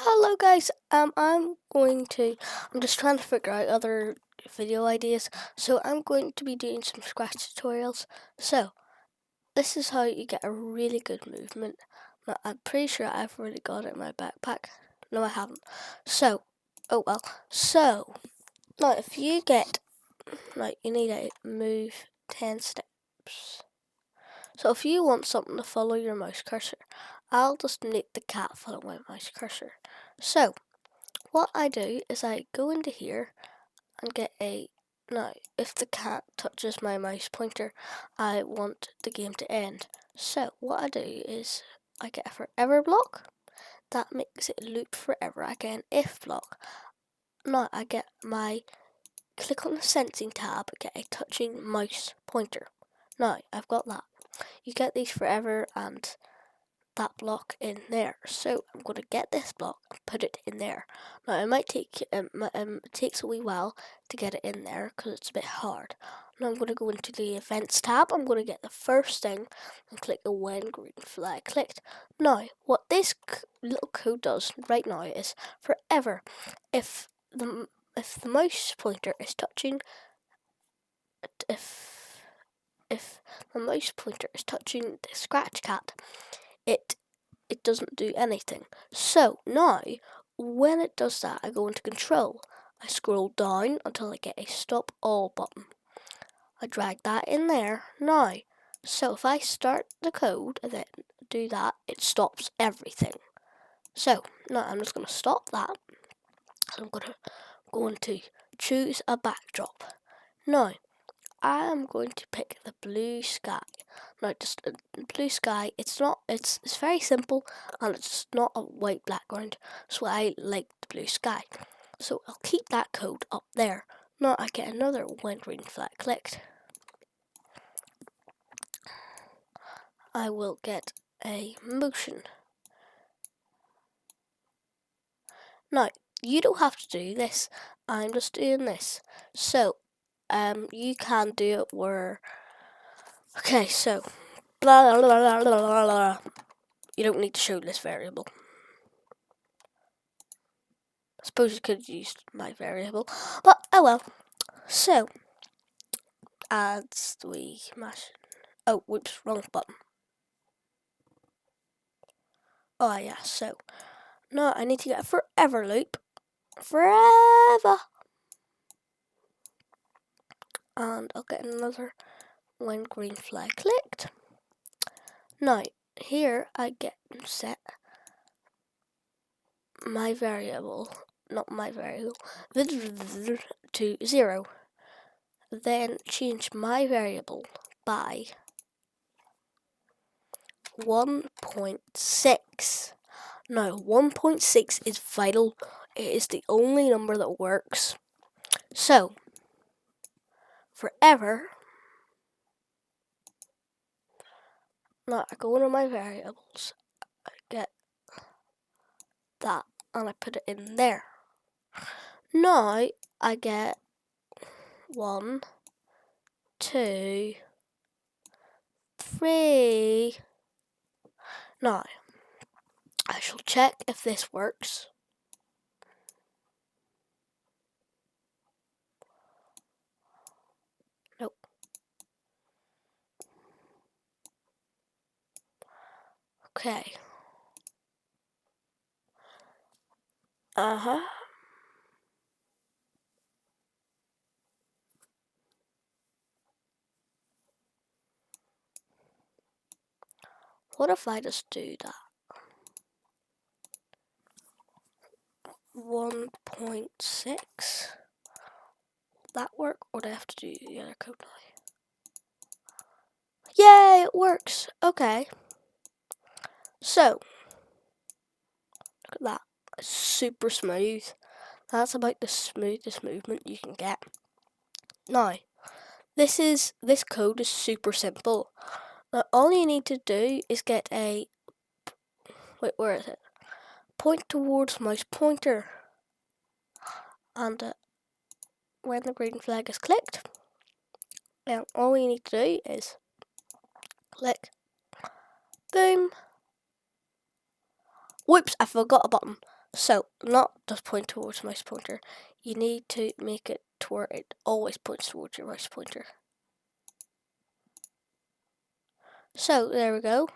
Hello guys, I'm just trying to figure out other video ideas, so I'm going to be doing some Scratch tutorials. So, this is how you get a really good movement. Now, I'm pretty sure I've already got it in my backpack. No, I haven't. So, oh well. So, now if you get, you need to move 10 steps. So if you want something to follow your mouse cursor, I'll just make the cat follow my mouse cursor. So, what I do is I go into here and get now if the cat touches my mouse pointer, I want the game to end. So what I do is I get a forever block, that makes it loop forever. I get an if block. Now I get click on the sensing tab, get a touching mouse pointer. Now I've got that. You get these forever and that block in there. So I'm going to get this block and put it in there. Now it might take it takes a wee while to get it in there because it's a bit hard. Now I'm going to go into the events tab. I'm going to get the first thing and click the when green flag clicked. Now what this little code does right now is forever if the mouse pointer is touching if the mouse pointer is touching the scratch cat, it doesn't do anything. So now, when it does that, I go into control. I scroll down until I get a stop all button. I drag that in there now. So if I start the code and then do that, it stops everything. So now I'm just going to stop that. I'm going to go into choose a backdrop. Now, I am going to pick the blue sky. Now, just blue sky. It's very simple, and it's not a white background. So I like the blue sky. So I'll keep that code up there. Now I get another when green flag clicked. I will get a motion. Now you don't have to do this. I'm just doing this. So you can do it where. Okay, so blah, blah, blah, blah, blah, blah. You don't need to show this variable. I suppose you could use my variable, but oh well. So, as we mash. Oh, whoops, wrong button. Oh yeah, so now I need to get a forever loop. Forever! And I'll get another when green flag clicked. Now, here I get set my variable, not my variable, to 0. Then change my variable by 1.6. Now 1.6 is vital. It is the only number that works. So forever. Now I go into my variables. I get that and I put it in there. Now I get 1, 2, 3. Now I shall check if this works. Nope. Okay. What if I just do that? 1.6. That work, or do I have to do the other code now? Yay, it works. Okay. So, look at that. It's super smooth. That's about the smoothest movement you can get. Now, this code is super simple. Now, all you need to do is get a, wait, where is it? Point towards mouse pointer. And when the green flag is clicked, then all you need to do is click, boom. Whoops, I forgot a button. So, not just point towards mouse pointer. You need to make it to where it always points towards your mouse pointer. So, there we go.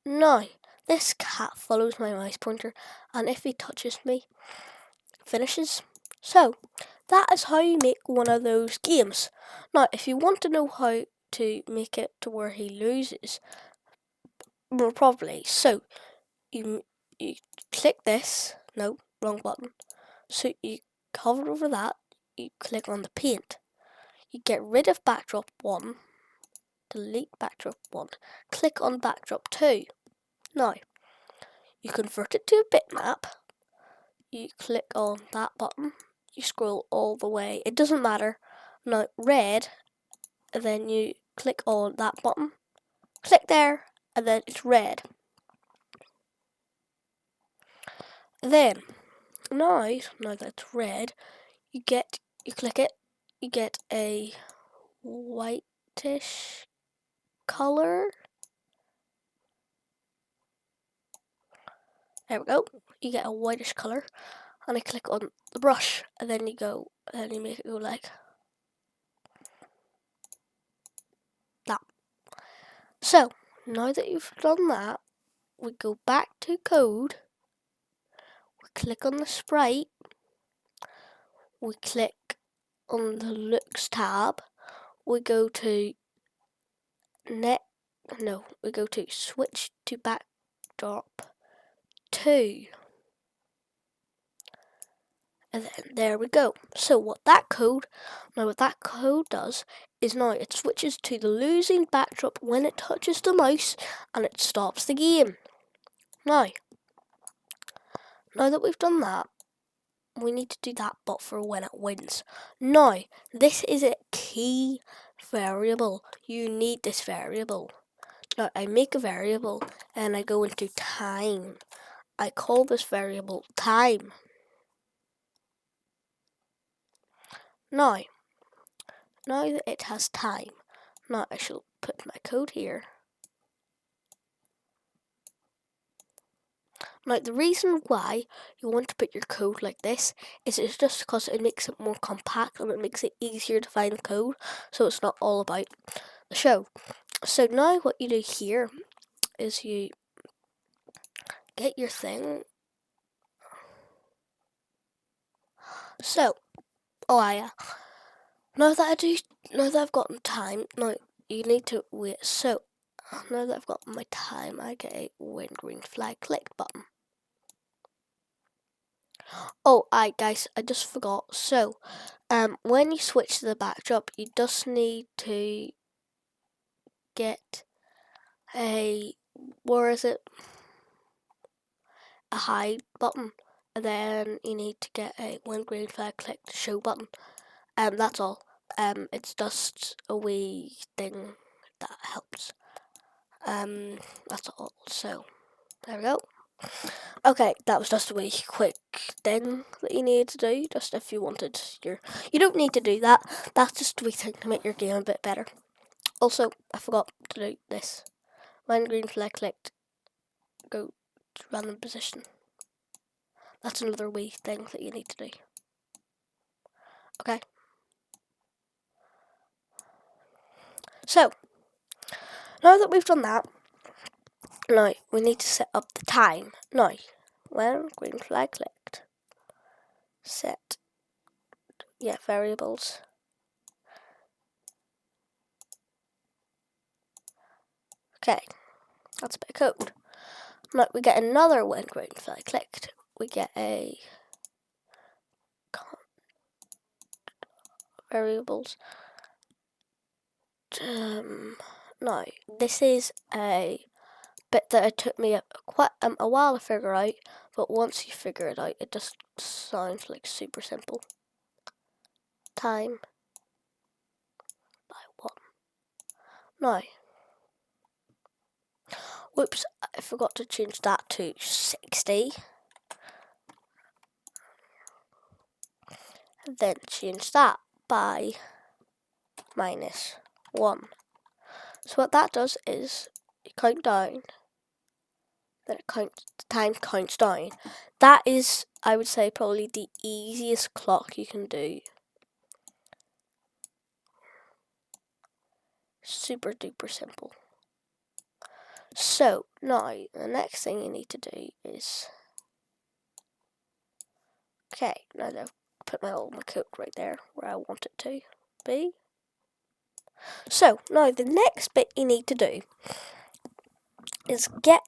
Now, this cat follows my mouse pointer, and if he touches me, finishes. So, that is how you make one of those games. Now, if you want to know how to make it to where he loses, well, probably. So, you click this. No, wrong button. So, you hover over that. You click on the paint. You get rid of backdrop 1. Delete backdrop 1. Click on backdrop 2. Now, you convert it to a bitmap. You click on that button. You scroll all the way. It doesn't matter. Now, red. And then you click on that button. Click there. And then it's red. Then, now that it's red, you click it. You get a whitish color. There we go. You get a whitish color, and I click on the brush, and then you make it go like that. So now that you've done that, we go back to code. We click on the sprite. We click on the looks tab. We go to we go to switch to backdrop 2. And then there we go. So what that code does is now it switches to the losing backdrop when it touches the mouse and it stops the game. Now that we've done that, we need to do that but for when it wins. Now, this is a key variable. You need this variable. Now I make a variable and I go into time. I call this variable time. Now that it has time, now I shall put my code here. Now the reason why you want to put your code like this is it's just because it makes it more compact and it makes it easier to find the code, so it's not all about the show. So now what you do here is you get your thing. So, yeah. Now that I've gotten time, now you need to wait. So, now that I've got my time, I get a when green flag clicked button. Oh, guys, I just forgot. So, when you switch to the backdrop, you just need to get a hide button, and then you need to get a when green flag clicked show button. That's all. It's just a wee thing that helps. That's all. So, there we go. Okay, that was just a wee quick thing that you need to do, just if you wanted you don't need to do that, that's just a wee thing to make your game a bit better. Also, I forgot to do this. When green flag clicked, go to random position. That's another wee thing that you need to do. Okay. So, now that we've done that, now we need to set up the time. Now, when green flag clicked, set, variables. Okay, that's a bit of code. Now we get another when green flag clicked. We get a variables. Now this is a bit that it took me quite a while to figure out, but once you figure it out, it just sounds like super simple. Time by 1. Now, whoops, I forgot to change that to 60. Then change that by -1. So what that does is you count down then the time counts down. That is, I would say, probably the easiest clock you can do. Super duper simple. So now the next thing you need to do is, okay, now that I've put my code right there where I want it to be. So now the next bit you need to do is get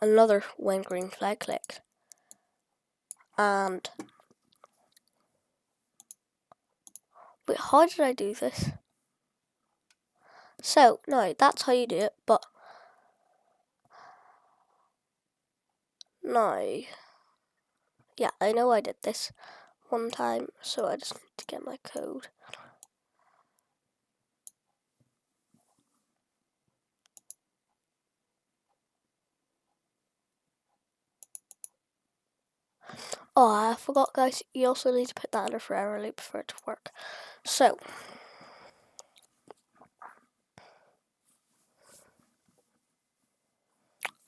another when green flag clicked, and wait, how did I do this? So now that's how you do it, but now, yeah, I know I did this one time, so I just need to get my code. Oh, I forgot, guys, you also need to put that in a forever loop for it to work. So,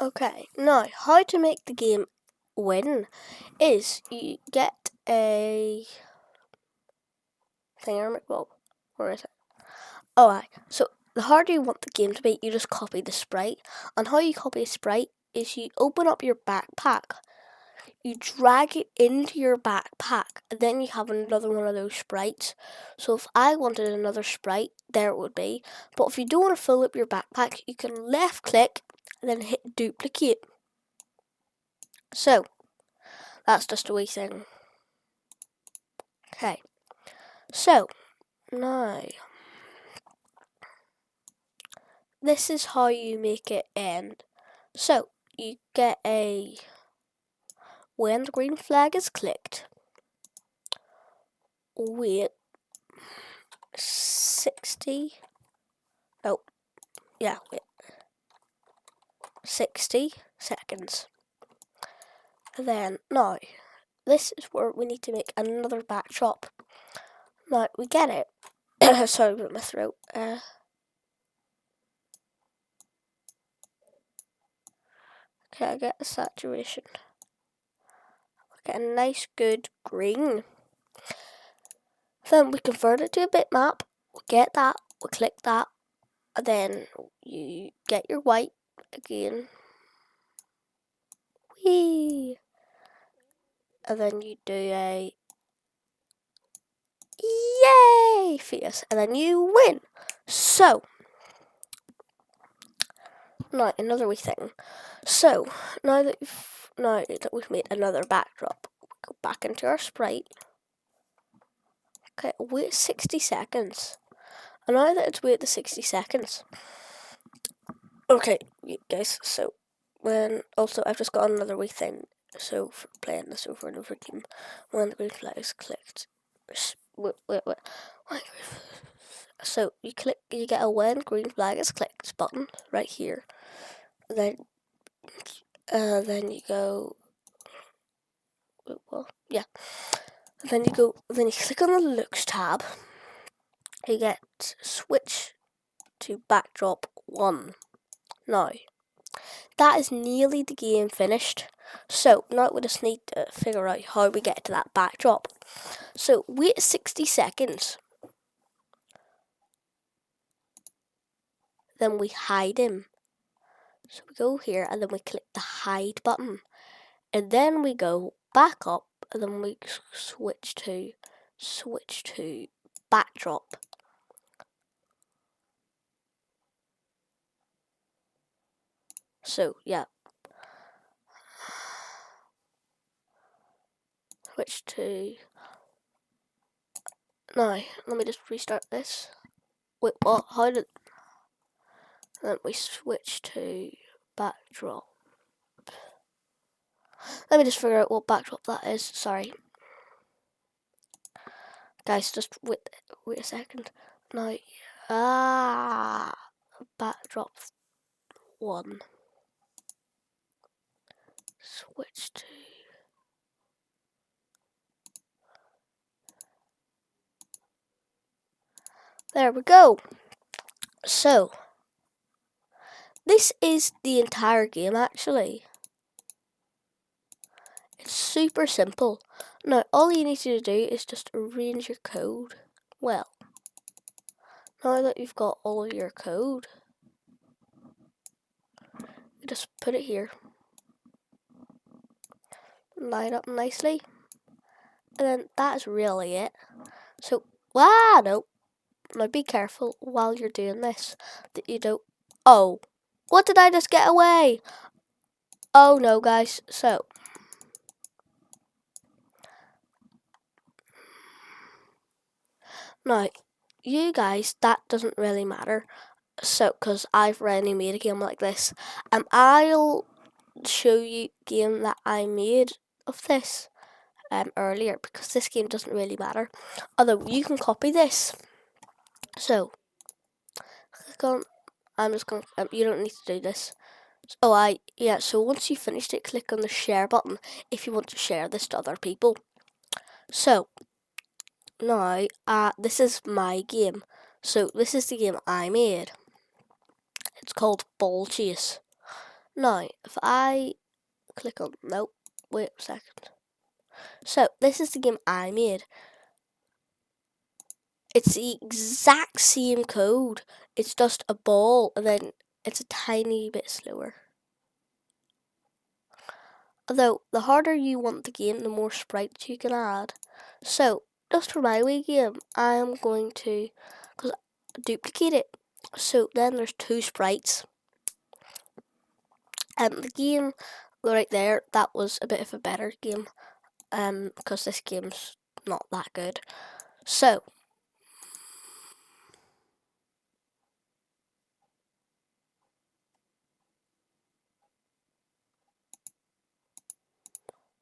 okay, now, how to make the game win is you get a thingamajig. Where is it? Oh, aye. So, the harder you want the game to be, you just copy the sprite. And how you copy a sprite is you open up your backpack, you drag it into your backpack, and then you have another one of those sprites. So if I wanted another sprite, there it would be. But if you don't want to fill up your backpack, you can left click and then hit duplicate. So that's just a wee thing. Okay. So now this is how you make it end. So you get a when the green flag is clicked, wait 60. Oh, yeah, wait. 60 seconds. And then, now, this is where we need to make another backdrop. Now, we get it. Sorry about my throat. Okay, I get a saturation. I get a nice, good green. Then we convert it to a bitmap. We get that. We click that. And then you get your white again. Whee! And then you do a yay face. And then you win. So, now another wee thing. So, now that we've made another backdrop, we go back into our sprite. Okay, wait 60 seconds. And now that it's waited the 60 seconds. Okay, guys, so also I've just got another wee thing. So for playing this over and over again, when the green flag is clicked. Wait. So you get a when green flag is clicked button right here. Then you go. Well, yeah. Then you click on the looks tab. You get switch to backdrop 1. Now, that is nearly the game finished. So now we just need to figure out how we get to that backdrop. So wait 60 seconds. Then we hide him. So we go here and then we click the hide button. And then we go back up and then we switch to backdrop. So yeah. Switch to. Now, let me just restart this. Wait, what? How did. Then we switch to backdrop. Let me just figure out what backdrop that is. Sorry. Guys, just wait a second. Now, backdrop 1. Switch to. There we go. So, this is the entire game actually. It's super simple. Now, all you need to do is just arrange your code well. Now that you've got all of your code, you just put it here. Line up nicely. And then that's really it. So, no. Now be careful while you're doing this that you don't. Oh, what did I just get away? Oh no, guys. So, now, you guys, that doesn't really matter. So, because I've already made a game like this, I'll show you a game that I made of this earlier because this game doesn't really matter. Although you can copy this. So, click on. I'm just going. You don't need to do this. Oh, yeah. So once you finished it, click on the share button if you want to share this to other people. So now, this is my game. So this is the game I made. It's called Ball Chase. Now, if I click on, nope, wait a second. So this is the game I made. It's the exact same code. It's just a ball, and then it's a tiny bit slower. Although, the harder you want the game, the more sprites you can add. So, just for my wee game, I am going to duplicate it. So then there's 2 sprites. And the game right there, that was a bit of a better game. Because this game's not that good. So,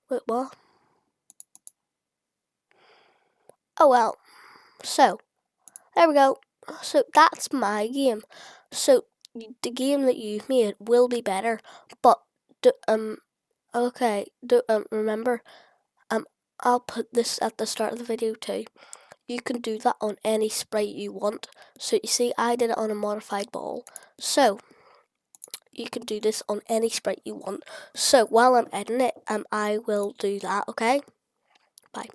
wait, what? Oh well. So, there we go. So that's my game. So the game that you've made will be better, but remember, I'll put this at the start of the video too. You can do that on any sprite you want. So you see, I did it on a modified ball. So you can do this on any sprite you want. So while I'm editing it, I will do that. Okay, bye.